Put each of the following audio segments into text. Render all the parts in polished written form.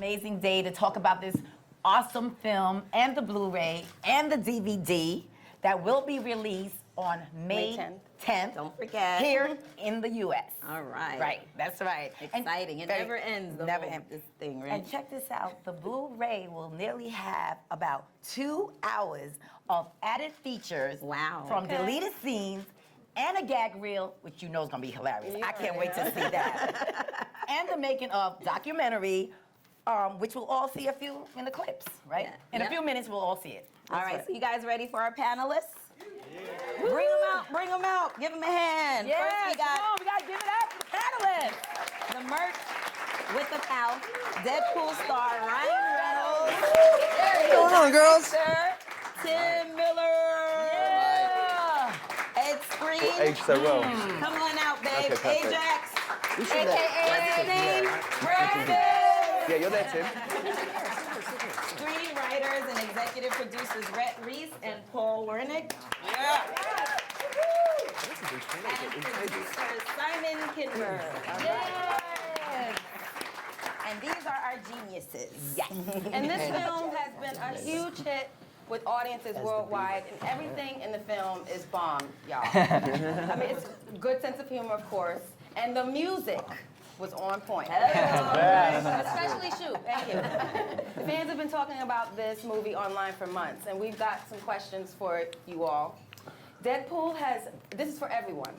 amazing day to talk about this awesome film and the Blu-ray and the DVD that will be released on May 10th. Don't forget. Here in the U.S. All right. Right, that's right. Exciting. It never ends. Never ends. This thing, right? And check this out. The Blu-ray will nearly have about 2 hours of added features from deleted scenes and a gag reel, which you know is going to be hilarious. I can't wait to see that. And the making of documentary, which we'll all see a few in the clips, right? In a few minutes, we'll all see it. All right, so you guys ready for our panelists? Yeah. Bring them out. Give them a hand. Yeah, First, we got to give it up to the panelists. The merch with the mouth, Deadpool star Ryan Reynolds. What's going on, girls? Tim Miller. Yeah. Ed Skrein. Well, aged so well. Come on out, babe. Okay, Ajax. AKA. What's his name? Brandon. Yeah, you're there, Tim. Screenwriters and executive producers Rhett Reese and Paul Wernick. Yeah. And producer Simon Kinberg. Yes. And these are our geniuses. Yes. And this film has been a huge hit with audiences worldwide, and everything in the film is bomb, y'all. I mean, it's a good sense of humor, of course, and the music was on point. Especially Shoot, thank you. The fans have been talking about this movie online for months, and we've got some questions for you all. Deadpool has, this is for everyone,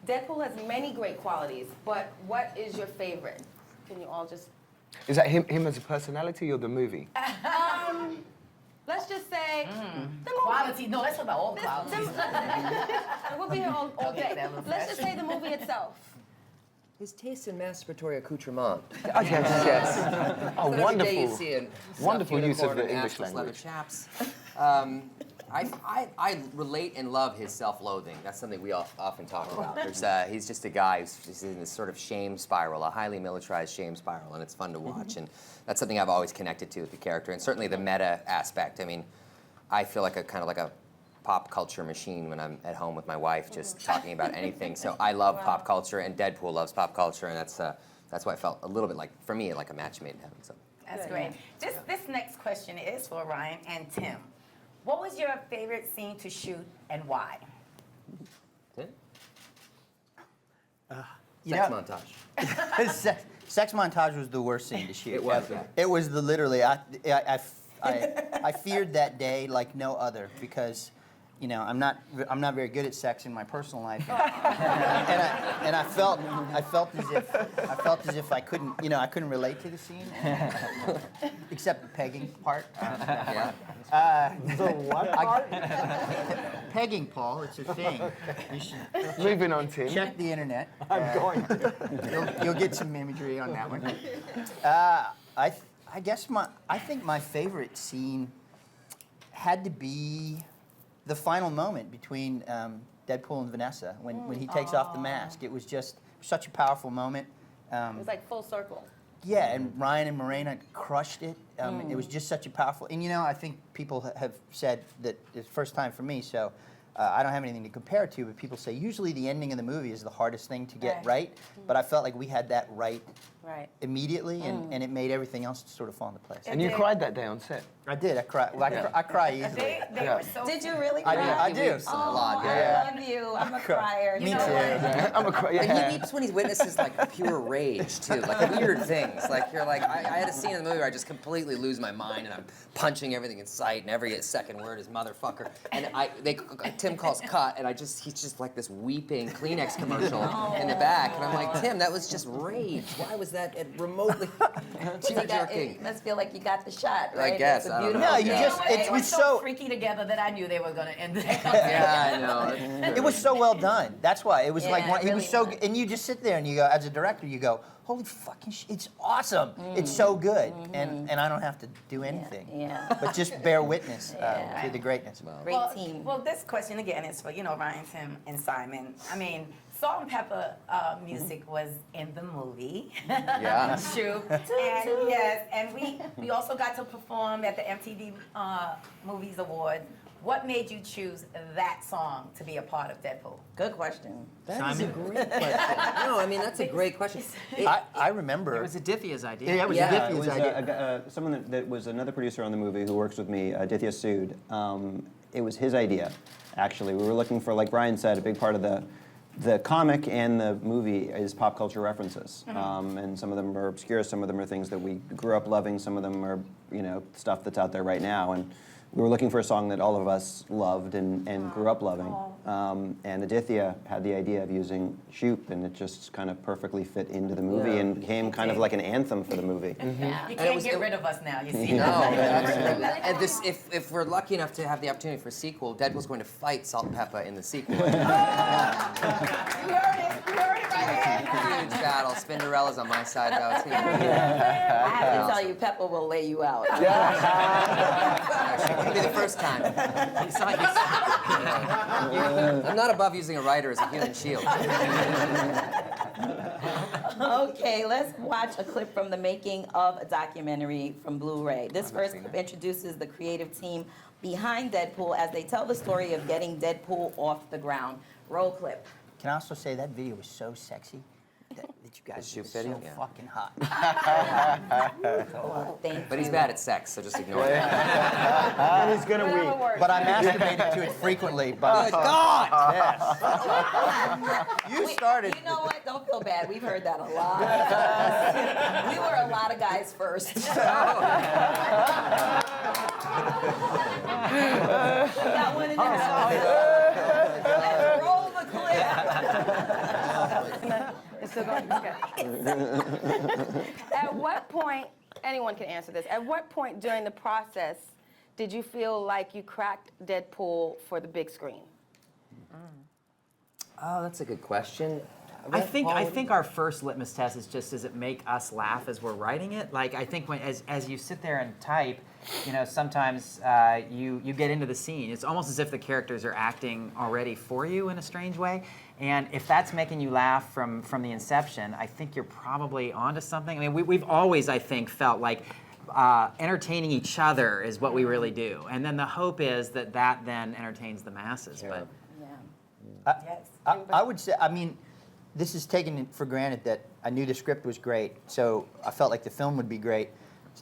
Deadpool has many great qualities, but what is your favorite? Can you all just... Is that him as a personality or the movie? Let's just say the movie. Quality. No, let's talk about all qualities. We'll be here all day. Let's just say the movie itself. His taste in masturbatory accoutrement. Oh, yes. Oh, But every day you wonderful. see an Wonderful use of unicorn the and English assless leather language. chaps. I relate and love his self-loathing. That's something we often talk about. He's just a guy who's in this sort of shame spiral, a highly militarized shame spiral, and it's fun to watch. And that's something I've always connected to with the character, and certainly the meta aspect. I mean, I feel like a kind of like a pop culture machine when I'm at home with my wife, just talking about anything. So I love pop culture, and Deadpool loves pop culture, and that's why I felt a little bit like, for me, like a match made in heaven. So. That's great. This next question is for Ryan and Tim. What was your favorite scene to shoot and why? Tim? Sex montage. Sex montage was the worst scene to shoot. It was. It was the literally. I feared that day like no other because, you know, I'm not very good at sex in my personal life, and I felt as if I couldn't relate to the scene, except the pegging part. The what part? Pegging, Paul. It's a thing. You should Moving on, Tim. check the internet. I'm going to. You'll get some imagery on that one. I think my favorite scene had to be the final moment between Deadpool and Vanessa when he takes off the mask. It was just such a powerful moment. It was like full circle. Yeah, and Ryan and Morena crushed it. It was just such a powerful, and you know, I think people have said that it's the first time for me, so I don't have anything to compare it to, but people say usually the ending of the movie is the hardest thing to get right, but I felt like we had that right immediately, and it made everything else sort of fall into place. And you cried that day on set? I did, I cried. Well, I cry easily. They were so Did you really I cry? do. Oh, Yeah. I love you. I'm a crier. Me too. I'm a cry. And Yeah. he weeps when he witnesses like pure rage too, like weird things. Like you're like, I had a scene in the movie where I just completely lose my mind and I'm punching everything in sight, and every second word is motherfucker. And Tim calls cut, and he's just like this weeping Kleenex commercial in the back, and I'm like, Tim, that was just rage. Why was that remotely jerking? It must feel like you got the shot, right? I guess. It's a I don't beautiful know. No, you Yeah. just, They it were was so freaky together that I knew they were going to end it. Yeah, I know. It was so well done. That's why it was Yeah, like it he was really so was. good. And you just sit there and you go, as a director, you go, holy fucking shit, it's awesome. It's so good, and I don't have to do anything, Yeah. but just bear witness to the greatness. Great team. Well, this question again is for Ryan, Tim, and Simon. I mean, Salt and Pepper music was in the movie. Yeah. True. And yes, and we also got to perform at the MTV Movies Awards What made you choose that song to be a part of Deadpool? Good question. That is a great question. No, I mean, that's a great question. I remember. It was Aditya's idea. Yeah, it was Yeah, Aditya's It was idea. someone that was another producer on the movie who works with me, Aditya Sood. It was his idea, actually. We were looking for, like Brian said, a big part of the comic and the movie is pop culture references. And some of them are obscure, some of them are things that we grew up loving, some of them are, stuff that's out there right now. And we were looking for a song that all of us loved and grew up loving. And Aditya had the idea of using Shoop, and it just kind of perfectly fit into the movie and became kind of like an anthem for the movie. You can't get rid of us now, you see. No, absolutely. And this, if we're lucky enough to have the opportunity for a sequel, Deadpool's going to fight Salt and Pepper in the sequel. You heard it right here. Huge battle. Spinderella's on my side, though, too. I have to tell you, Pepper will lay you out. It'll be the first time. I'm not above using a writer as a human shield. Okay, let's watch a clip from the making of a documentary from Blu-ray. This first clip introduces the creative team behind Deadpool as they tell the story of getting Deadpool off the ground. Roll clip. Can I also say that video was so sexy that you guys shoot were so video? Yeah. fucking hot. Thank But he's you. bad at sex, so just ignore it. And he's gonna Whatever weep. works. But I masturbated to it frequently. But Good God! yes. You started. You know what? Don't feel bad. We've heard that a lot. We were a lot of guys first. We got one in the house. Let's roll the clip. It's still going. Okay. At what point, anyone can answer this, at what point during the process did you feel like you cracked Deadpool for the big screen? Oh, that's a good question. I think our first litmus test is just, does it make us laugh as we're writing it? Like, I think as you sit there and type, sometimes you get into the scene. It's almost as if the characters are acting already for you in a strange way. And if that's making you laugh from the inception, I think you're probably onto something. I mean, we've always, I think, felt like entertaining each other is what we really do. And then the hope is that then entertains the masses. But I would say, this is taken for granted that I knew the script was great, so I felt like the film would be great.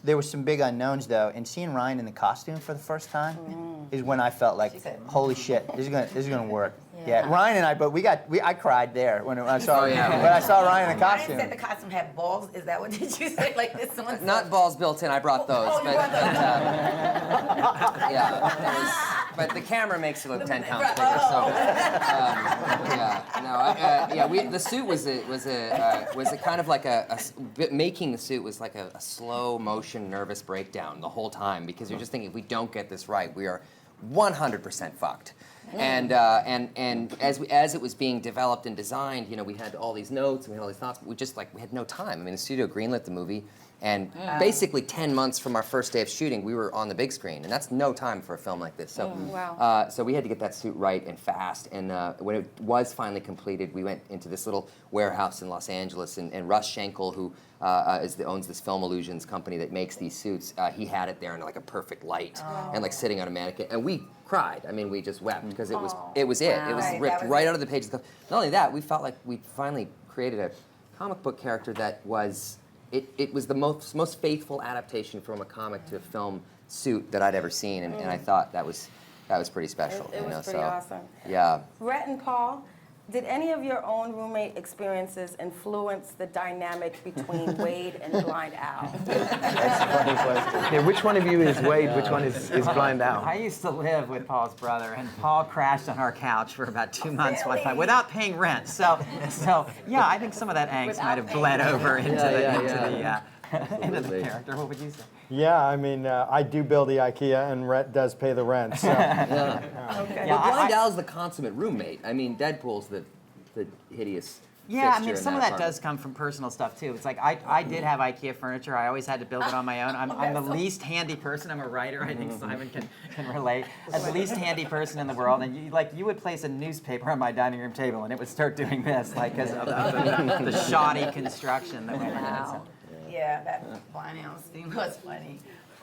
There were some big unknowns, though, and seeing Ryan in the costume for the first time is when I felt like, holy shit, this is gonna work. Yeah, Ryan and I cried there when I saw when I saw Ryan in the Ryan costume. said the costume had balls. Is that what did you say? Like this one? Not balls built in. I brought those, Oh, you but brought those. but the camera makes it look 10 pounds bigger. So the suit was a kind of like making the suit was like a slow motion nervous breakdown the whole time, because you're just thinking, if we don't get this right, we are 100% fucked. And as it was being developed and designed, we had all these notes and we had all these thoughts, but we had no time. I mean, the studio greenlit the movie, and basically 10 months from our first day of shooting, we were on the big screen, and that's no time for a film like this. So, Wow. so we had to get that suit right and fast. And when it was finally completed, we went into this little warehouse in Los Angeles, and Russ Schenkel, who owns this Film Illusions company that makes these suits, he had it there in like a perfect light and like sitting on a mannequin, and we cried. I mean, we just wept because it was it. It was Right, ripped that was right it. out of the pages. Not only that, we felt like we finally created a comic book character that was. It was the most faithful adaptation from a comic to a film suit that I'd ever seen, and I thought that was pretty special. It was pretty so, awesome. Yeah. Rhett and Paul, did any of your own roommate experiences influence the dynamic between Wade and Blind Al? Yeah, which one of you is Wade? Which one is Blind Al? I used to live with Paul's brother, and Paul crashed on our couch for about 2 months one time without paying rent. So yeah, I think some of that angst might have bled over into the character. What would you say? Yeah, I do build the IKEA, and Rhett does pay the rent. So. Well, Blind Al's the consummate roommate. I mean, Deadpool's the hideous. Yeah, I fixture mean, in some of that apartment. does come from personal stuff too. It's like I did have IKEA furniture. I always had to build it on my own. I'm the least handy person. I'm a writer. I think Simon can relate. As the least handy person in the world, and you would place a newspaper on my dining room table, and it would start doing this, like because of the shoddy construction that went into it. So. Yeah, that Blind Al scene was funny.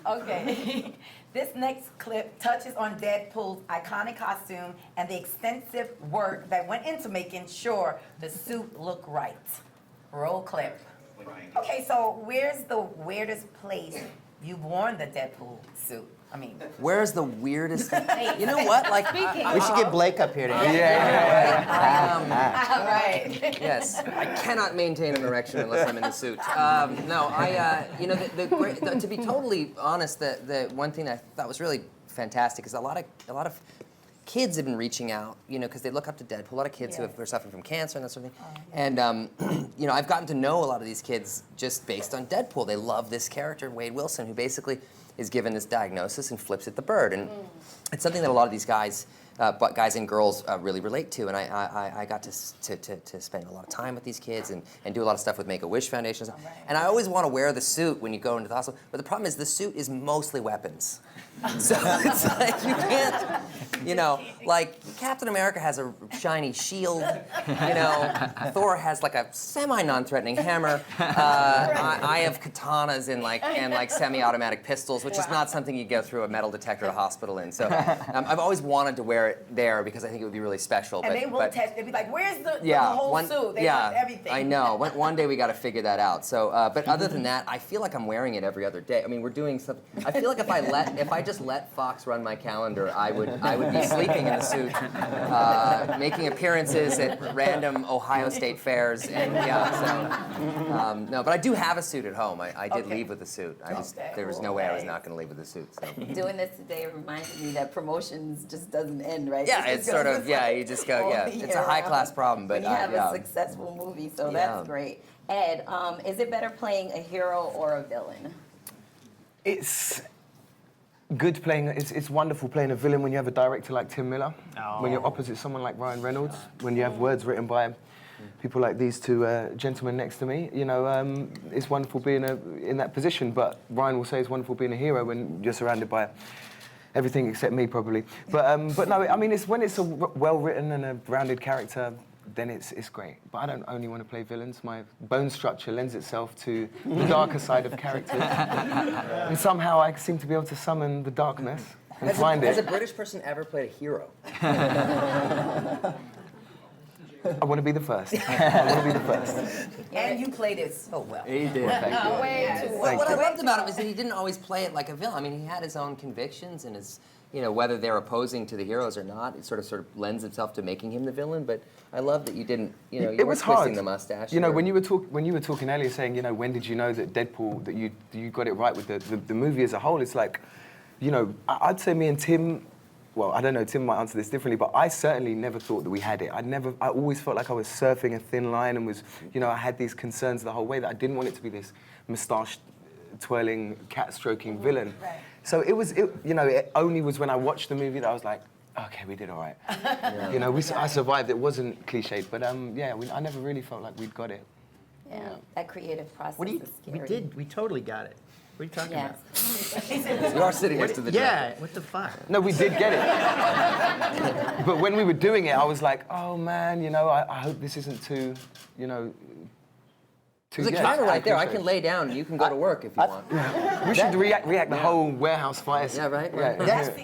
Okay. This next clip touches on Deadpool's iconic costume and the extensive work that went into making sure the suit looked right. Roll clip. Okay, so where's the weirdest place you've worn the Deadpool suit? I mean, Where's the weirdest? You know what? Like, We should get Blake up here today. right. Yes, I cannot maintain an erection unless I'm in the suit. No, you know, to be totally honest, the one thing I thought was really fantastic is a lot of kids have been reaching out, you know, because they look up to Deadpool. A lot of kids who are suffering from cancer and that sort of thing. And you know, I've gotten to know a lot of these kids just based on Deadpool. They love this character, Wade Wilson, who basically is given this diagnosis and flips it the bird. And it's something that a lot of these guys, guys and girls, really relate to. And I got to spend a lot of time with these kids and do a lot of stuff with Make-A-Wish Foundations. And I always want to wear the suit when you go into the hospital. But the problem is the suit is mostly weapons. So it's like you can't, you know, like Captain America has a shiny shield, you know, Thor has like a semi-non-threatening hammer. I have katanas and like semi-automatic pistols, which is not something you go through a metal detector at a hospital in. So I've always wanted to wear it there because I think it would be really special. And they will test. They'll be like, "Where's the whole suit?" They want everything. I know. One day we got to figure that out. So, but other than that, I feel like I'm wearing it every other day. I mean, we're doing something. I feel like if I just let Fox run my calendar, I would be sleeping in the suit, making appearances at random Ohio State fairs, and no, but I do have a suit at home. I did leave with a suit. There was no way I was not going to leave with a suit. So. Doing this today reminded me that promotions just doesn't end, right? Yeah, it's sort of you just go. Yeah, it's a high class problem, but when you have a successful movie, so that's great. Ed, is it better playing a hero or a villain? It's good playing. It's wonderful playing a villain when you have a director like Tim Miller. When you're opposite someone like Ryan Reynolds. When you have words written by people like these two gentlemen next to me. You know, it's wonderful being in that position. But Ryan will say it's wonderful being a hero when you're surrounded by everything except me, probably. But no, I mean, it's when it's a well-written and a rounded character, then it's great. But I don't only want to play villains. My bone structure lends itself to the darker side of characters. And somehow I seem to be able to summon the darkness and find Has a it. British person ever played a hero? I want to be the first. I want to be the first. And you played it so well. He did. Thank you. Way too What I loved about him is that he didn't always play it like a villain. I mean, he had his own convictions and his, you know, whether they're opposing to the heroes or not, it sort of lends itself to making him the villain. But I love that you didn't, you know, you weren't twisting the mustache. You know, when you were talking earlier, saying, you know, when did you know that Deadpool, that you got it right with the movie as a whole? It's like, you know, I'd say me and Tim. Well, I don't know, Tim might answer this differently, but I certainly never thought that we had it. I always felt like I was surfing a thin line and was, you know, I had these concerns the whole way that I didn't want it to be this moustache-twirling, cat-stroking villain. Right. So you know, it only was when I watched the movie that I was like, okay, we did all right. You know, I survived. It wasn't cliched, but yeah, I never really felt like we'd got it. Yeah, that creative process What do you? is scary. We did. We totally got it. What are you talking Yes. about? You are sitting next to the Yeah. What the fuck? No, we did get it. But when we were doing it, I was like, oh man, you know, I hope this isn't too, you know, too. There's a camera right there. I can lay down and you can go to work if you want. We should react the whole warehouse fire. Yeah, right?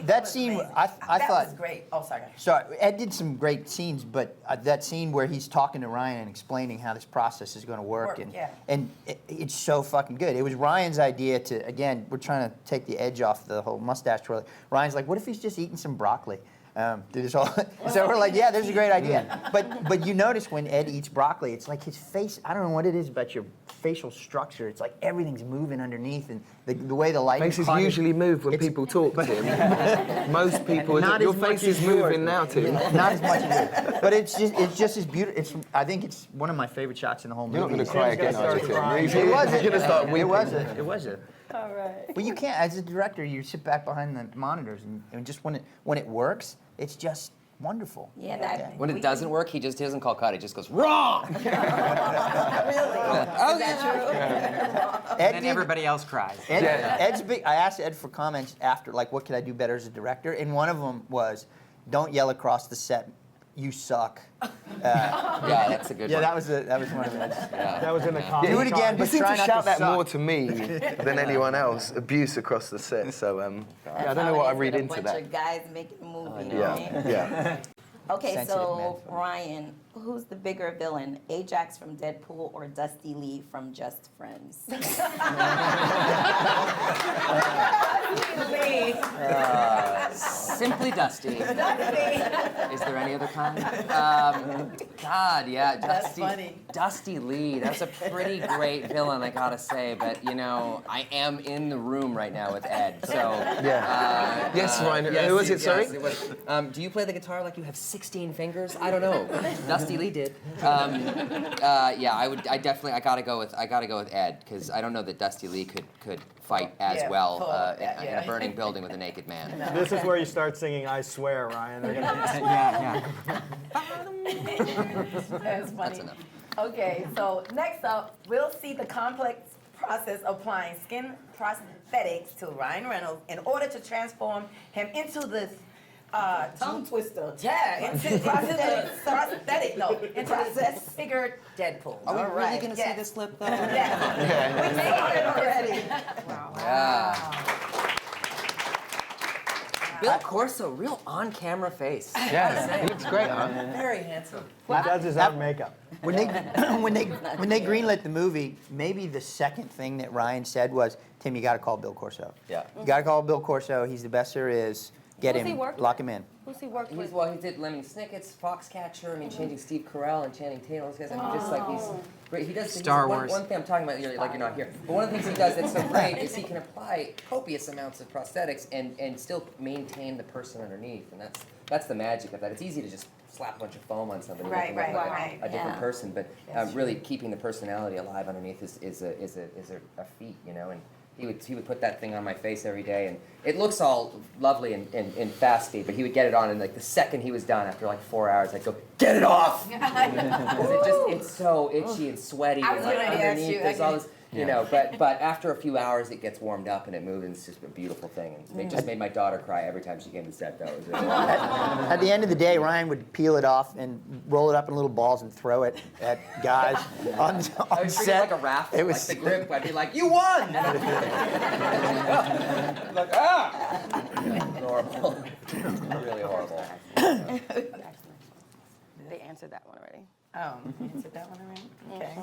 That scene, I That thought. was great. Oh, sorry. So Ed did some great scenes, but that scene where he's talking to Ryan and explaining how this process is going to work, and it's so fucking good. It was Ryan's idea to, again, we're trying to take the edge off the whole mustache twirling. Ryan's like, what if he's just eating some broccoli? Do this whole, so we're like, yeah, there's a great idea. But you notice when Ed eats broccoli, it's like his face, I don't know what it is about your facial structure. It's like everything's moving underneath, and the way the light. Faces usually move when people talk, Tim. Most people, your face is moving now, Tim. Not as much as yours. But it's just as beautiful. I think it's one of my favorite shots in the whole movie. You're not going to cry again, are you, Tim? It wasn't. You're going to start weeping. It was a. All right. But you can't, as a director, you sit back behind the monitors, and just when it works, it's just wonderful. Yeah, that. When it doesn't work, he doesn't call cut. He just goes, wrong! Really? Oh, that's true. And then everybody else cries. Ed's big. I asked Ed for comments after, like, what could I do better as a director? And one of them was, don't yell across the set "You suck." Yeah, that's a good Yeah, one. that was one of the. That was in the comment. Do it again, You but seem try to not shout to that suck. more to me than anyone else. Abuse across the set. So yeah, I don't know what I read into A that. bunch of guys making a movie. Yeah, Right? yeah. Okay, Sensitive men so for me. Ryan, who's the bigger villain, Ajax from Deadpool or Dusty Lee from Just Friends? Simply Dusty. Is there any other kind? God, yeah, Dusty. funny. Dusty Lee. That's a pretty great villain, I gotta say. But you know, I am in the room right now with Ed, so. Yeah. Yes, Ryan. Who was it? Sorry. it was. Do you play the guitar like you have 16 fingers? I don't know. Dusty Lee did. Yeah, I definitely. I gotta go with Ed because I don't know that Dusty Lee could fight as Yeah, well pull up that, in yeah. a burning building with a naked man. This is where you start singing "I Swear," Ryan. They're gonna- Yeah, That's funny. That's enough. Okay, so next up, we'll see the complex process of applying skin prosthetics to Ryan Reynolds in order to transform him into this tongue twister. Yeah, into this figured Deadpool. Are we All really right, gonna see yes. this clip though? Yeah. We started already. Yeah. Bill Corso, real on-camera face. Yeah, he looks great, huh? Very handsome. He does his own makeup. When they greenlit the movie, maybe the second thing that Ryan said was, "Tim, you got to call Bill Corso. Yeah. You got to call Bill Corso. He's the best there is. Get Who's he him, worked lock with? him in." Who's he worked with? He did Lemony Snicket's, Foxcatcher. I mean, changing Steve Carell and Channing Tatum. Those guys, I mean, just like he's great. He does Star Wars. One thing I'm talking about, like you're not here. But one of the things he does that's so great is he can apply copious amounts of prosthetics and still maintain the person underneath, and that's the magic of that. It's easy to just slap a bunch of foam on somebody, Right, and make them look right, like right. a different Yeah. person. But really keeping the personality alive underneath is a feat, you know. And he would put that thing on my face every day, and it looks all lovely and fast speed, but he would get it on, and like the second he was done, after like 4 hours, I'd go, "Get it off!" Because it's so itchy and sweaty, I and was like getting ready to ask underneath you, there's all this, you know. But after a few hours, it gets warmed up and it moves, and it's just a beautiful thing. And it just made my daughter cry every time she came to set, though. It was really At the end of the day, Ryan would peel it off and roll it up in little balls and throw it at guys on I would treat it set. like a raffle, It was like the grip. I'd be like, "You won!" Like, ah! Horrible. Really horrible. They answered that one already. Oh, answered that one already? Okay.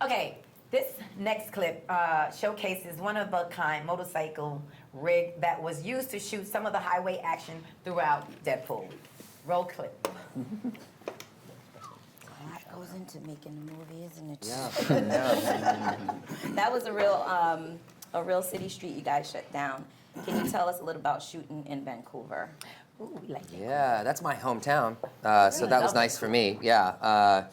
Okay, this next clip showcases one-of-a-kind motorcycle rig that was used to shoot some of the highway action throughout Deadpool. Roll clip. A lot goes into making a movie, isn't it? Yeah. That was a real city street you guys shut down. Can you tell us a little about shooting in Vancouver? Ooh, we like that. Yeah, that's my hometown. So that was nice for me. Yeah.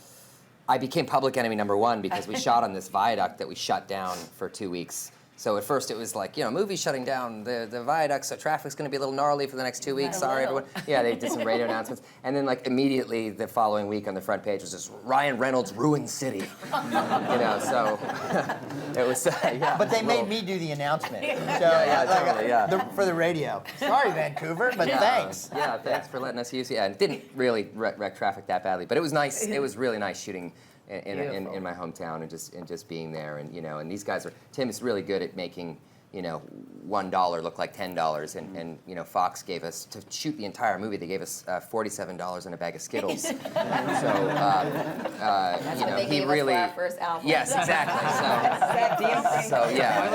I became public enemy #1 because we shot on this viaduct that we shut down for 2 weeks. So at first it was like, you know, movie's shutting down the viaduct, so traffic's going to be a little gnarly for the next 2 weeks. Sorry, everyone. Yeah, they did some radio announcements. And then, like, immediately the following week on the front page was just Ryan Reynolds ruined city. You know, so it was, yeah. But they little- made me do the announcement. So, yeah, totally, yeah. for the radio. Sorry, Vancouver, but thanks. Yeah, thanks for letting us use it. Yeah, it didn't really wreck traffic that badly, but it was nice. It was really nice shooting in my hometown and just being there, and you know, and these guys are. Tim is really good at making, you know, $1 look like $10, and you know, Fox gave us to shoot the entire movie. They gave us $47 and a bag of Skittles. So That's you what know, they he gave really. us for our first album. Yes, exactly. So yeah.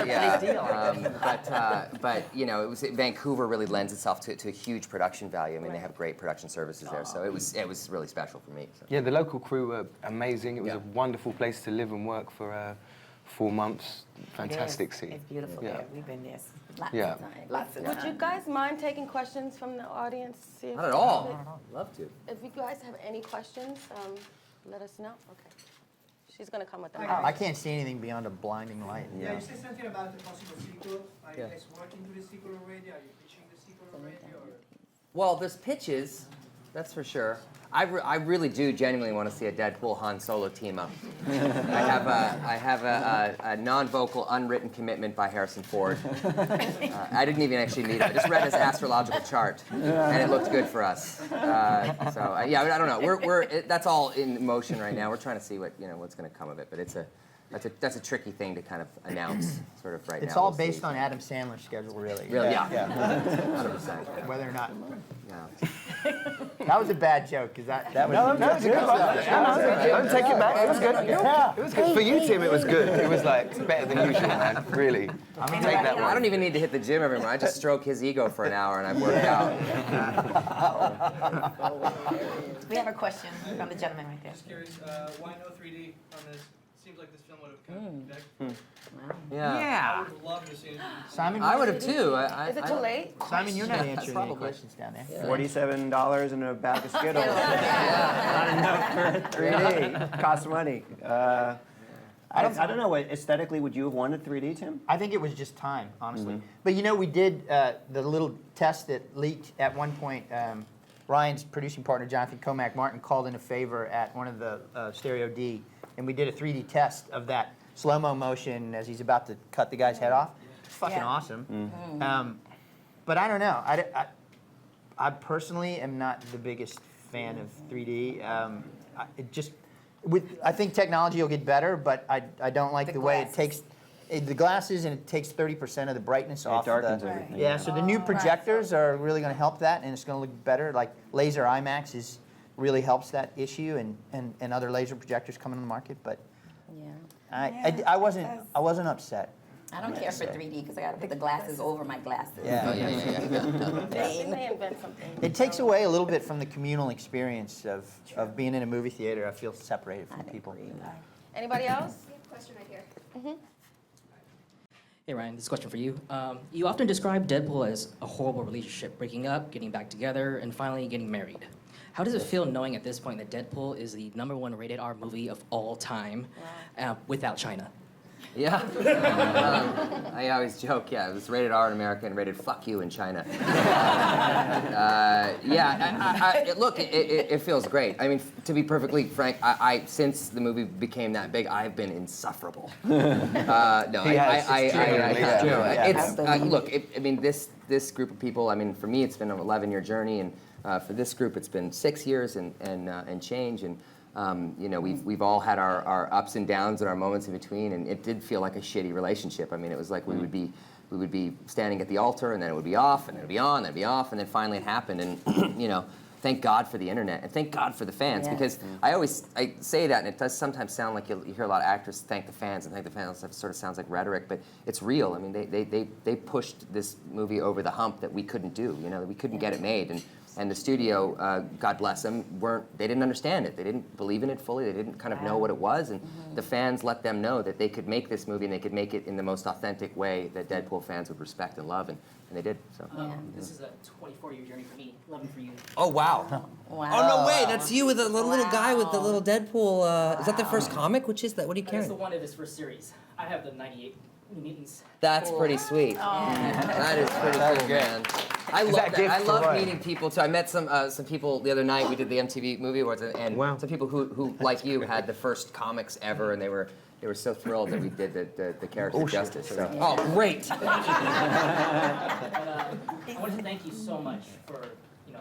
But you know, Vancouver really lends itself to a huge production value. I mean, they have great production services there, so it was really special for me. So. Yeah, the local crew were amazing. It was Yeah. a wonderful place to live and work for 4 months. Fantastic Yes, city. It's beautiful Yeah. there. We've been there Lots Yeah. of time. lots of Would you times. guys mind taking questions from the audience? See if- Not at all. Love to. If you guys have any questions, let us know. Okay. She's gonna come with them. I can't see anything beyond a blinding light. Yeah, you said something about the possible sequel. Are you guys working to the sequel already? Are you pitching the sequel already? Or? Well, there's pitches. That's for sure. I really do genuinely want to see a Deadpool Han Solo team up. I have a non-vocal, unwritten commitment by Harrison Ford. I didn't even actually meet him. I just read his astrological chart, and it looked good for us. Yeah, I don't know. That's all in motion right now. We're trying to see what's going to come of it, but that's a tricky thing to kind of announce sort of right now. It's all based on Adam Sandler's schedule, really. Really? Yeah. 100%. Whether or not. Yeah. That was a bad joke, because that was. No, it was good. Don't take it back. It was good. It was good. For you, Tim, it was good. It was like better than usual, man. Really. Take that one. I don't even need to hit the gym every morning. I just stroke his ego for an hour and I've worked out. We have a question from the gentleman right there. Just curious, why no 3D on this? Seems like this film would have kind of begged. Yeah. I would have loved to see it. Simon, I would have too. Is it too late? Simon, you're not answering any probably. questions down there. $47 and a bag of Skittles. Not enough for 3D. Costs money. I don't know. Aesthetically, would you have wanted 3D, Tim? I think it was just time, honestly. But we did the little test that leaked at one point. Ryan's producing partner, Jonathan Comack Martin, called in a favor at one of the Stereo D, and we did a 3D test of that slow-mo motion as he's about to cut the guy's head off. It's fucking awesome. But I don't know. I personally am not the biggest fan of 3D. I think technology will get better, but I don't like the way it takes the glasses, and it takes 30% of the brightness off. It darkens everything. Yeah, so the new projectors are really going to help that, and it's going to look better. Like laser IMAX really helps that issue, and other laser projectors coming on the market. But I wasn't upset. I don't care for 3D because I got to put the glasses over my glasses. Yeah. They may invent something. It takes away a little bit from the communal experience of being in a movie theater. I feel separated from people. Anybody else? We have a question right here. Hey Ryan, this question for you. You often describe Deadpool as a horrible relationship, breaking up, getting back together, and finally getting married. How does it feel knowing at this point that Deadpool is the #1 rated R movie of all time without China? Yeah. I always joke, it was rated R in America and rated fuck you in China. Look, it feels great. I mean, to be perfectly frank, since the movie became that big, I've been insufferable. This group of people, I mean, for me, it's been an 11-year journey, and for this group, it's been 6 years and change, and we've all had our ups and downs and our moments in between, and it did feel like a shitty relationship. I mean, it was like we would be standing at the altar, and then it would be off, and then it would be on, then it would be off, and then finally it happened. And thank God for the internet, and thank God for the fans, because I say that, and it does sometimes sound like you hear a lot of actors thank the fans, and thank the fans. It sort of sounds like rhetoric, but it's real. I mean, they pushed this movie over the hump that we couldn't do. That we couldn't get it made, and the studio, God bless them, they didn't understand it. They didn't believe in it fully. They didn't kind of know what it was. And the fans let them know that they could make this movie, and they could make it in the most authentic way that Deadpool fans would respect and love, and they did. So. This is a 24-year journey for me. 11 for you. Oh, wow. Wow. Oh, no way. That's you with the little guy with the little Deadpool. Is that the first comic? Which is that? What are you That's carrying? the one of his first series. I have the 98 Mutants. That's pretty sweet. That is pretty cool, man. I love that. I love meeting people too. I met some people the other night. We did the MTV Movie Awards, and some people who like you had the first comics ever, and they were so thrilled that we did the character justice. So. Oh, great! I want to thank you so much for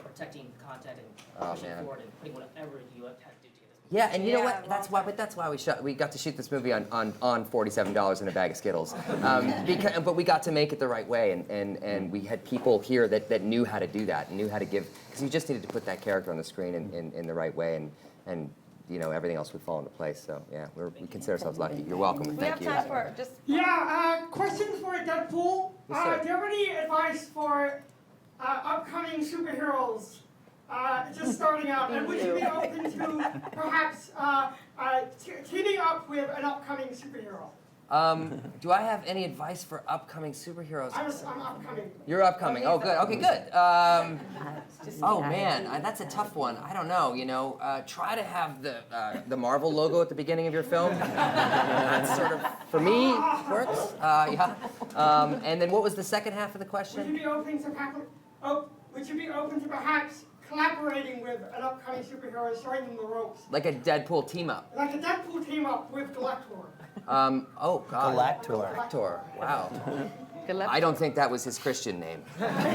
protecting content and pushing forward and putting whatever you have to do to get this. Yeah, and you know what? That's why we got to shoot this movie on $47 and a bag of Skittles. But we got to make it the right way, and we had people here that knew how to do that, and knew how to give, because you just needed to put that character on the screen in the right way, and everything else would fall into place. So yeah, we consider ourselves lucky. You're welcome, and thank you. We have time for just... Questions for Deadpool. Yes, do you have any advice for upcoming superheroes just starting out? And would you be open to perhaps teaming up with an upcoming superhero? Do I have any advice for upcoming superheroes? I'm upcoming. You're upcoming. Oh, good. Okay, good. Oh man, that's a tough one. I don't know. Try to have the Marvel logo at the beginning of your film. That's sort of, for me, works. And then what was the second half of the question? Would you be open to perhaps collaborating with an upcoming superhero, showing them the ropes. Like a Deadpool team up. Like a Deadpool team up with Galactor. Oh God. Galactor. Galactor. Wow. I don't think that was his Christian name. I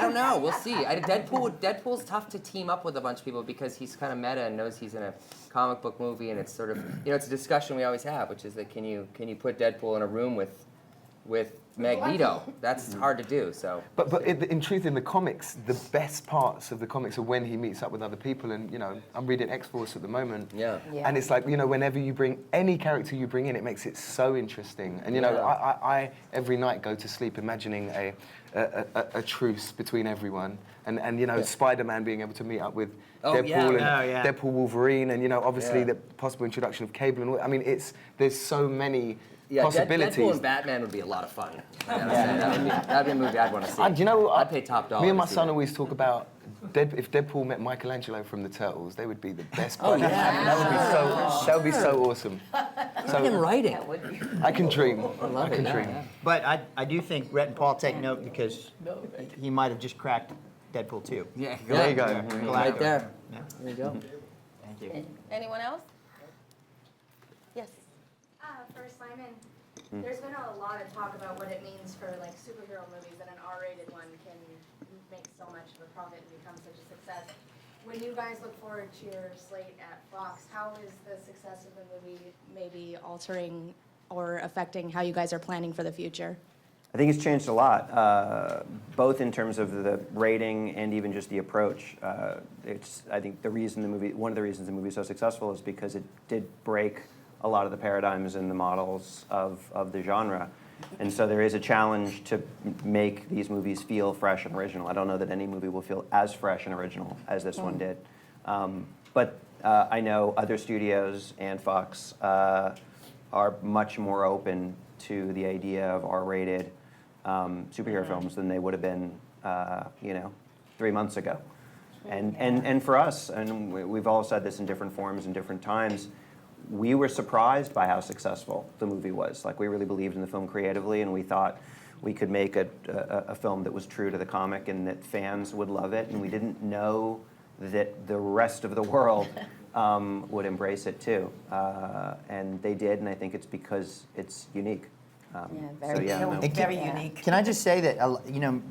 don't know. We'll see. Deadpool's tough to team up with a bunch of people because he's kind of meta and knows he's in a comic book movie, and it's sort of, it's a discussion we always have, which is that can you put Deadpool in a room with Magneto? That's hard to do. So. But in truth, in the comics, the best parts of the comics are when he meets up with other people. And I'm reading X-Force at the moment. Yeah. And it's like whenever you bring any character you bring in, it makes it so interesting. And I every night go to sleep imagining a truce between everyone. And Spider-Man being able to meet up with Deadpool and Deadpool Wolverine, and obviously the possible introduction of Cable and all. I mean, there's so many. Possibilities. Deadpool and Batman would be a lot of fun. That'd be a movie I'd want to see. And I'd pay top dollar. Me and my to see son that. always talk about if Deadpool met Michelangelo from the Turtles, they would be the best buddies. That would be so awesome. So in writing. I can dream. I can dream. But I do think Rhett and Paul take note because he might have just cracked Deadpool 2. Yeah. There you go. Right there. Yeah. There you go. Thank you. Anyone else? Yes. For Simon, there's been a lot of talk about what it means for like superhero movies that an R-rated one can make so much of a profit and become such a success. When you guys look forward to your slate at Fox, how is the success of the movie maybe altering or affecting how you guys are planning for the future? I think it's changed a lot, both in terms of the rating and even just the approach. I think one of the reasons the movie is so successful is because it did break a lot of the paradigms and the models of the genre. And so there is a challenge to make these movies feel fresh and original. I don't know that any movie will feel as fresh and original as this one did. But I know other studios and Fox are much more open to the idea of R-rated superhero films than they would have been 3 months ago. And for us, and we've all said this in different forms and different times, we were surprised by how successful the movie was. Like, we really believed in the film creatively, and we thought we could make a film that was true to the comic and that fans would love it, and we didn't know that the rest of the world would embrace it too. And they did, and I think it's because it's unique. Very Very unique. Can I just say that,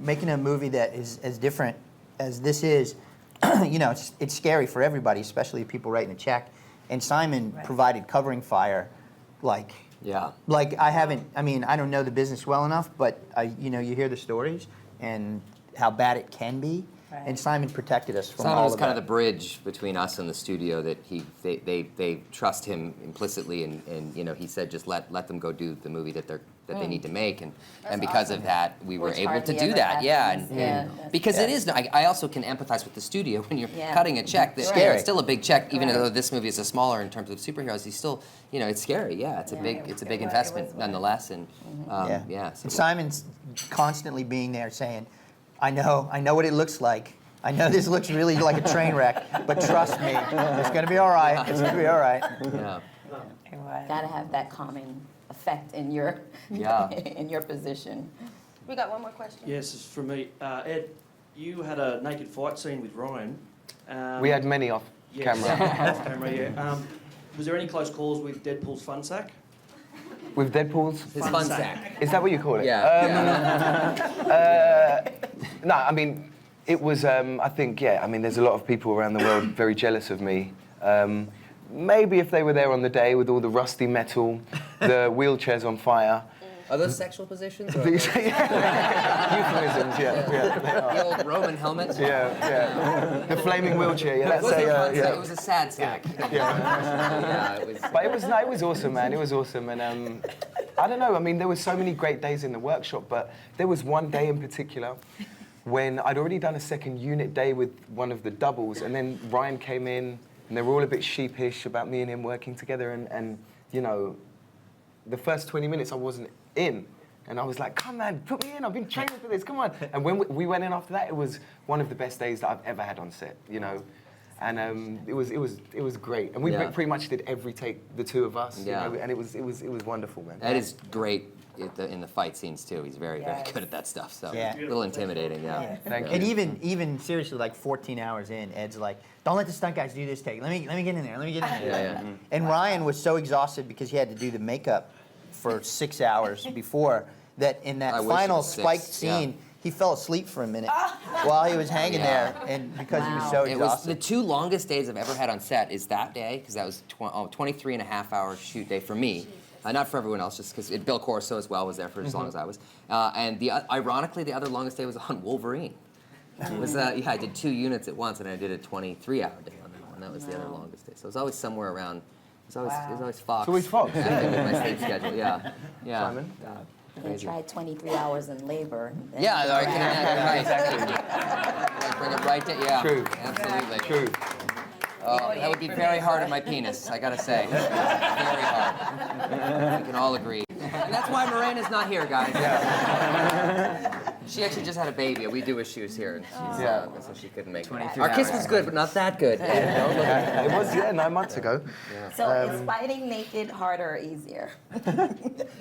making a movie that is as different as this is, it's scary for everybody, especially people writing a check. And Simon provided covering fire, I don't know the business well enough, but you hear the stories and how bad it can be. Right. And Simon protected us from Simon all was of kind that. of the bridge between us and the studio, that they trust him implicitly, and he said just let them go do the movie that they need to make, and because of that we were able to do that. Because it is. I also can empathize with the studio when you're cutting a check. That, it's still a big check, even though this movie is a smaller in terms of superheroes. He's still, it's scary. Yeah, it's a big investment nonetheless, and So and Simon's constantly being there saying, I know what it looks like. I know this looks really like a train wreck, but trust me, it's going to be all right. It's going to be all right. Yeah. Gotta have that calming effect in your in your position. We got one more question. Yes, it's from me. Ed, you had a naked fight scene with Ryan. We had many off camera. Off camera, yeah. Was there any close calls with Deadpool's fun sack? With Deadpool's? His fun sack. Is that what you call it? No, I mean, it was, I think, there's a lot of people around the world very jealous of me. Maybe if they were there on the day with all the rusty metal, the wheelchairs on fire. Are those sexual positions? Euphemisms, The old Roman helmet? The flaming wheelchair, It was a sad sack. It was. But it was awesome, man. It was awesome, and I don't know. I mean, there were so many great days in the workshop, but there was one day in particular when I'd already done a second unit day with one of the doubles, and then Ryan came in, and they were all a bit sheepish about me and him working together, and the first 20 minutes I wasn't in. And I was like, come on, put me in, I've been training for this, come on. And when we went in after that, it was one of the best days that I've ever had on set, And it was great. And we Yeah. pretty much did every take, the two of us. Yeah. You know, and it was wonderful, man. Ed is great in the fight scenes too. He's very good at that stuff. So Yeah. a little intimidating. Yeah. Thank And you. even seriously, like 14 hours in, Ed's like, "Don't let the stunt guys do this take. Let me get in there. Let me get in there." Yeah. And Ryan was so exhausted because he had to do the makeup for 6 hours before that. In that I wish it final was 6, spiked scene, he fell asleep for a minute while he was hanging there, and because he was so It was exhausted. the 2 longest days I've ever had on set is that day, because that was 23 and a half hour shoot day for me. Not for everyone else, just because Bill Corso as well was there for as long as I was. And ironically, the other longest day was on Wolverine. It was, I did 2 units at once, and I did a 23-hour day on that one. That was the other longest day. So it was always somewhere around. It was always Fox. It's always Fox. With my sleep schedule. Yeah. Simon? I tried 23 hours in labor. Yeah, I can imagine. Right. Bring it right to True. Absolutely. True. That would be very hard on my penis, I gotta say. Very hard. We can all agree. And that's why Morena's not here, guys. She actually just had a baby. We do issues here, and she's, so she couldn't make it. 23 Our kiss hours. was good, but not that good. It was 9 months ago. So is fighting naked harder or easier?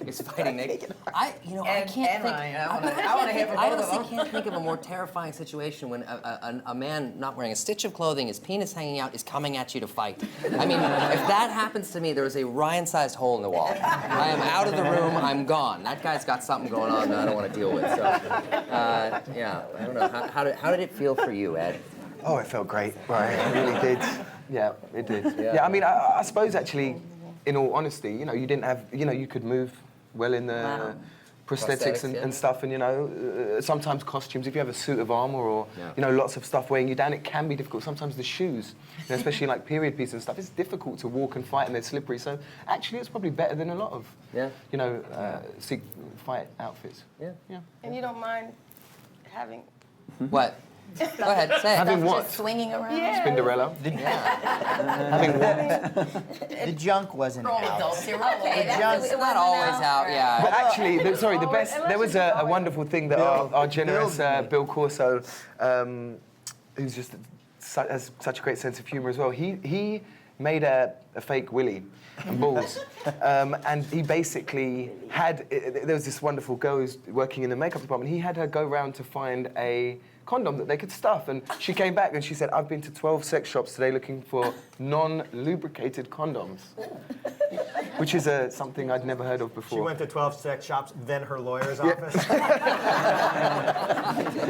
It's fighting naked. I can't And think. Ryan, I wanna hear from I both of honestly them. can't think of a more terrifying situation when a man not wearing a stitch of clothing, his penis hanging out, is coming at you to fight. I mean, if that happens to me, there is a Ryan-sized hole in the wall. I am out of the room. I'm gone. That guy's got something going on that I don't want to deal with. So, I don't know. How did it feel for you, Ed? Oh, it felt great. Right, it really did. Yeah, it did. Yeah, I mean, I suppose actually, in all honesty, you didn't have, you could move well in the prosthetics and stuff, and sometimes costumes. If you have a suit of armor or lots of stuff weighing you down, it can be difficult. Sometimes the shoes, especially like period pieces and stuff, it's difficult to walk and fight, and they're slippery. So actually, it's probably better than a lot of fight outfits. Yeah. And you don't mind having What? Go ahead, say it. Having what? Just swinging around? Spinderella. Having what? The junk wasn't out. Okay, It's not always out, yeah. But actually, the best. There was a wonderful thing that our generous Bill Corso, who's just has such a great sense of humour as well. He made a fake willy and balls, and he basically had. There was this wonderful girl who's working in the makeup department. He had her go round to find a condom that they could stuff, and she came back and she said, "I've been to 12 sex shops today looking for non-lubricated condoms," which is something I'd never heard of before. She went to 12 sex shops, then her lawyer's office.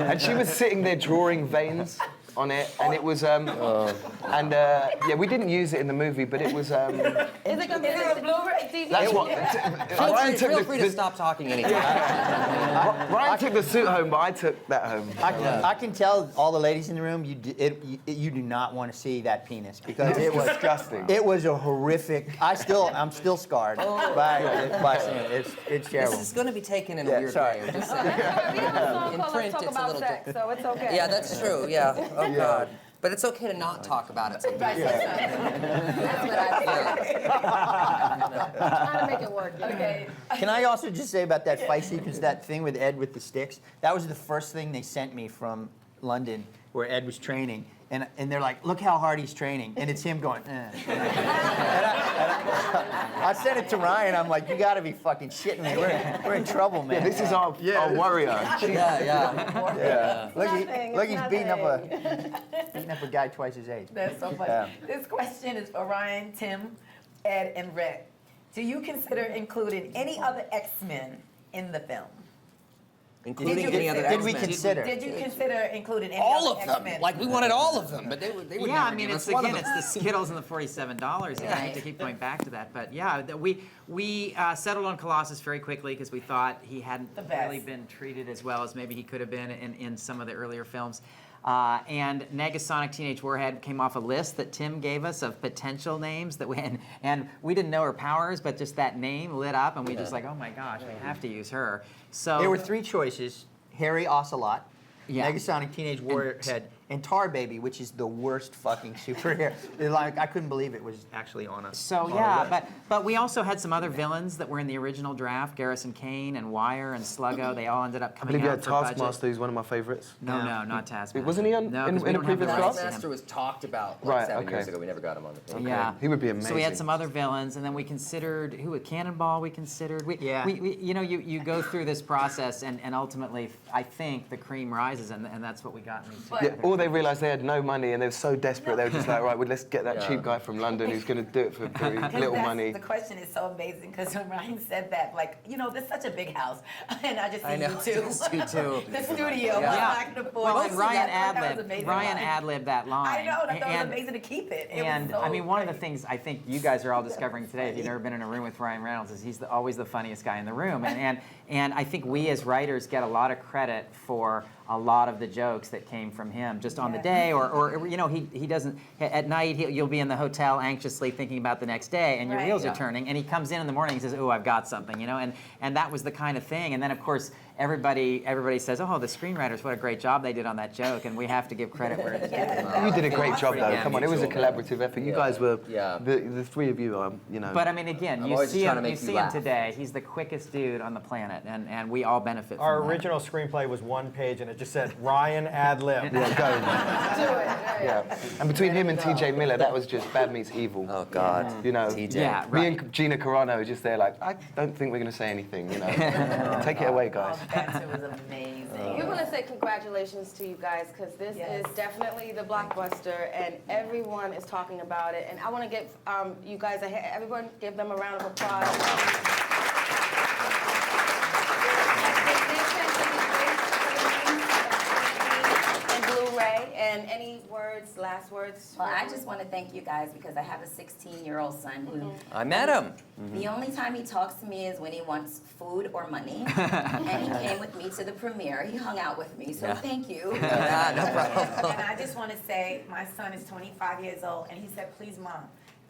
And she was sitting there drawing veins on it, and it was we didn't use it in the movie, but it was Is it gonna be a Blu-ray? that's what Ryan took Feel free to stop talking anytime. Ryan took the suit home, but I took that home. I can tell all the ladies in the room, you do not want to see that penis because it was disgusting. It was a horrific. I'm still scarred by seeing it. It's terrible. This is going to be taken in a weird sorry. way. I'm just We saying. have a song In called print, Let's Talk it's a About little Sex, so it's okay. Yeah, that's true. Yeah. Oh God. But it's okay to not talk about it sometimes. That's what I say. Trying to make it work. Okay. Can I also just say about that fight sequence, that thing with Ed with the sticks? That was the first thing they sent me from London, where Ed was training, and they're like, "Look how hard he's training," and it's him going. I sent it to Ryan. I'm like, "You got to be fucking shitting me. We're in trouble, man." Yeah, this is our warrior. Look, he's beating up a guy twice his age. That's so funny. This question is for Ryan, Tim, Ed, and Rhett. Do you consider including any other X-Men in the film? Including Did you any other Did we X-Men. consider? Did you consider including any All other of them. X-Men? Like we wanted all of them, but they would Yeah, never I mean, give it's us one of again, them. it's the Skittles and the $47. I hate to keep going back to that, but yeah, we settled on Colossus very quickly because we thought he hadn't The best. really been treated as well as maybe he could have been in some of the earlier films. And Negasonic Teenage Warhead came off a list that Tim gave us of potential names that and we didn't know her powers, but just that name lit up, and we just like, oh my gosh, we have to use her. So There were 3 choices: Harry Ocelot, Yeah. Negasonic Teenage Warhead, and Tar Baby, which is the worst fucking superhero. Like, I couldn't believe it was actually on us. So yeah, but we also had some other villains that were in the original draft. Garrison Kane and Wire and Sluggo. They all ended up I coming believe you out had for budget. Taskmaster, who's one of my favorites. No, not Taskmaster. Wasn't he on, No, in 'cause we a don't have the previous rights draft? to him. Taskmaster was talked about like Right, 7 years okay. ago. We never got him on the page. Yeah, He would be amazing. So we had some other villains, and then we considered Cannonball. We considered. We, you know, you go through this process, and ultimately, I think the cream rises, and that's what we got. Yeah, or they realised they had no money and they were so desperate they were just like, right, well, let's get that cheap guy from London who's going to do it for very little money. The question is so amazing because when Ryan said that, like, you know, there's such a big house, and I just see know, you two. just you two. The studio. Yeah. I can afford Well, to and see Ryan that. That was amazing line. ad-libbed that line. I know, and I thought it And- was amazing to keep it. It And was so I mean, one of great. the things I think you guys are all discovering today, if you've never been in a room with Ryan Reynolds, is he's always the funniest guy in the room. And I think we as writers get a lot of credit for a lot of the jokes that came from him just on the day, or you know, he doesn't, at night you'll be in the hotel anxiously thinking about the next day, and your Right. wheels are turning, and he comes in the morning and says, oh, I've got something, you know, and that was the kind of thing. And then, of course, everybody says, oh, the screenwriters, what a great job they did on that joke, and we have to give credit where it's due. You did a great job, though. Yeah, Come on, it was a mutual, man. collaborative effort. You guys were, Yeah. the three of you are, you know. But I mean, again, I'm you always see trying to him, make you him laugh. today. He's the quickest dude on the planet, and we all benefit from Our that. original screenplay was one page, and it just said Ryan ad lib. Yeah, go. Yeah. And between him and TJ Miller, that was just bad meets evil. Oh God. You know, TJ. Yeah, me right. and Gina Carano were just there like, I don't think we're going to say anything, you know. Take it away, guys. Oh, that was amazing. We want to say congratulations to you guys because this Yes. is definitely the blockbuster and everyone is talking about it. And I want to give you guys everyone give them a round of applause. And Blu-ray. And any words, last words? Well, I just want to thank you guys because I have a 16-year-old son who I met him. the only time he talks to me is when he wants food or money. And he came with me to the premiere. He hung out with me, so thank you. Yeah, no problem. And I just want to say, my son is 25 years old, and he said, please, Mom,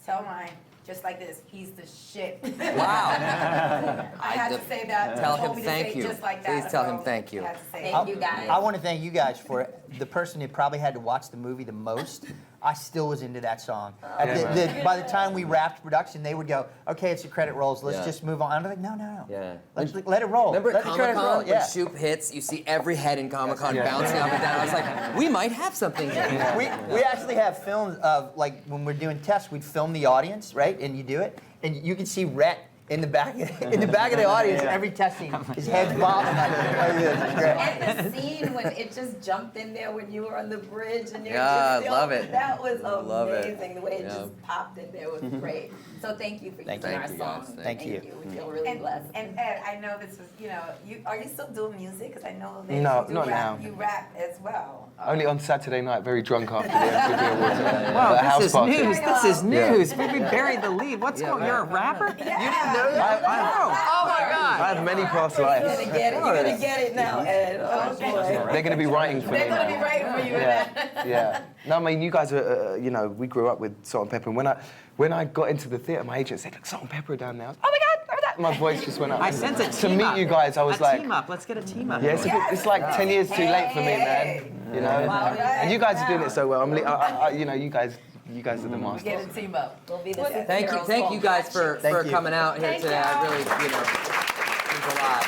tell Ryan, just like this, he's the shit. Wow. I had to say that. Tell He told him me to thank say you. just like that, Please tell so him thank you. I had to say it. Thank you guys. I want to thank you guys for the person who probably had to watch the movie the most. I still was into that song. By the time we wrapped production, they would go, "Okay, it's the credit rolls. Let's Yeah. just move on." I'm like, "No. Yeah. Let it roll. Remember Let at the credits roll." Comic-Con, when Yeah. Shoop hits, you see every head in Comic-Con bouncing up and down. I was like, we might have something here. We actually have films of, like, when we're doing tests, we'd film the audience, right? And you do it, and you can see Rhett in the back of the audience every testing. His head's bobbing. And the scene when it just jumped in there when you were on the bridge and you're Yeah, just I love it. That was Love it. amazing. The way it Yeah. just popped in there was great. So thank you for Thank using you. our Thank you, guys. song. Thank you. We feel really blessed. And Ed, I know this was, you know, are you still doing music? Because I know that No, you do not rap, now. You rap as well. Only on Saturday night, very drunk after the MTV Awards. Wow, At a house this is party. news. This is news. We buried the lead. What's going on? You're a rapper? You didn't know that? Oh my God. I have many past You're lives. gonna get it. You're gonna get it now, Ed. Oh boy. They're going to be writing for me. They're going to be writing for you. Yeah. No, I mean, you guys are, you know, we grew up with Salt and Pepper. And when I got into the theatre, my agent said, look, Salt and Pepper are down there. I was, oh my God, remember that? My voice just went up. I sense a To team meet up. you guys, I was a like, team up. Let's get a team up. yeah, it's like 10 years too late for me, man. You know? And you guys are doing it so well. You know, you guys are the masters. Get a team up. We'll be the Thank you guys for coming out here today. I really, you know, means a lot.